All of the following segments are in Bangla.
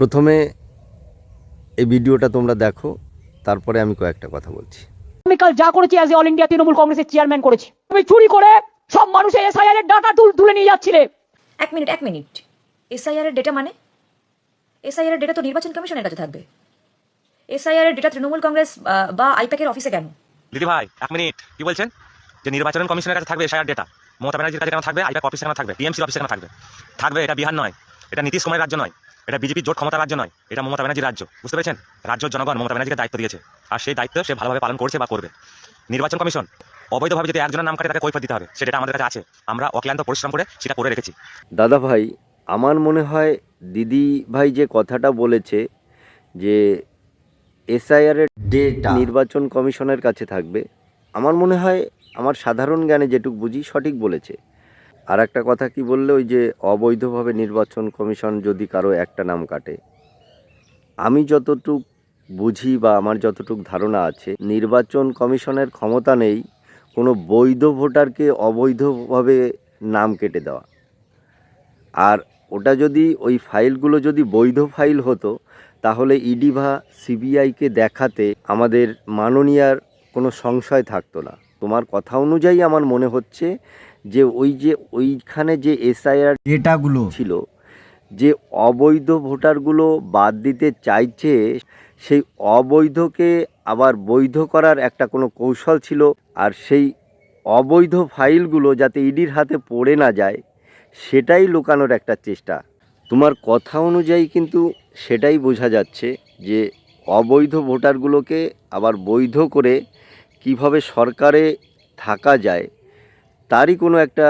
প্রথমে এই ভিডিওটা তোমরা দেখো, তারপরে আমি কয়েকটা কথা বলছি। আমি কাল যা করেছি as a all India Trinamool কংগ্রেসের চেয়ারম্যান করেছি। তুমি চুরি করে সব মানুষের এসআইআর এর ডাটা তুলে নিয়ে যাচ্ছিলে। এক মিনিট এসআইআর এর ডেটা মানে? এসআইআর এর ডেটা তো নির্বাচন কমিশনের কাছে থাকবে। এসআইআর এর ডেটা তৃণমূল কংগ্রেস বা আইপ্যাক এর অফিসে কেন? দিদি ভাই এক মিনিট, কি বলছেন? যে নির্বাচন কমিশনের কাছে থাকবে এসআইআর ডেটা, মমতা ব্যানার্জির কাছে কেন থাকবে? আইপ্যাক অফিসে কেন থাকবে? টিএমসির অফিসে কেন থাকবে? এটা বিহার নয়, এটা নীতিশ কুমারের রাজ্য নয়, এটা বিজেপির জোট ক্ষমতা রাজ্য নয়, এটা মমতা ব্যানার্জির রাজ্য। বুঝতে পেরেছেন? রাজ্যের জনগণ মমতা ব্যানার্জিকে দায়িত্ব দিয়েছে, আর সেই দায়িত্ব সে ভালোভাবে পালন করছে বা করবে। নির্বাচন কমিশন অবৈধভাবে যদি একজনের নাম কাটে তাকে কৈফিয়ত দিতে হবে, সেটা আমাদের কাছে আছে। আমরা অক্লান্ত পরিশ্রম করে সেটা করে রেখেছি। দাদা ভাই, আমার মনে হয় দিদি ভাই যে কথাটা বলেছে যে এসআইআরের ডেটা নির্বাচন কমিশনের কাছে থাকবে, আমার মনে হয় আমার সাধারণ জ্ঞানে যেটুকু বুঝি সঠিক বলেছে। আর একটা কথা কি বললে, ওই যে অবৈধভাবে নির্বাচন কমিশন যদি কারো একটা নাম কাটে, আমি যতটুক বুঝি বা আমার যতটুক ধারণা আছে, নির্বাচন কমিশনের ক্ষমতা নেই কোনো বৈধ ভোটারকে অবৈধভাবে নাম কেটে দেওয়া। আর ওটা যদি ওই ফাইলগুলো যদি বৈধ ফাইল হতো, তাহলে ইডি বা সিবিআইকে দেখাতে আমাদের মাননীয়ার কোনো সংশয় থাকতো না। তোমার কথা অনুযায়ী আমার মনে হচ্ছে যে ওইখানে যে এসআইআর ডেটাগুলো ছিল, যে অবৈধ ভোটারগুলো বাদ দিতে চাইছে, সেই অবৈধকে আবার বৈধ করার একটা কোনো কৌশল ছিল। আর সেই অবৈধ ফাইলগুলো যাতে ইডির হাতে পড়ে না যায়, সেটাই লুকানোর একটা চেষ্টা। তোমার কথা অনুযায়ী কিন্তু সেটাই বোঝা যাচ্ছে যে অবৈধ ভোটারগুলোকে আবার বৈধ করে কিভাবে সরকারে থাকা যায়, তারই কোনো একটা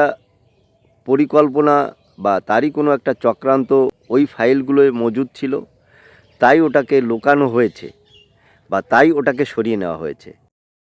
পরিকল্পনা বা তারই কোনো একটা চক্রান্ত ওই ফাইলগুলোয় মজুদ ছিল, তাই ওটাকে লুকানো হয়েছে বা তাই ওটাকে সরিয়ে নেওয়া হয়েছে।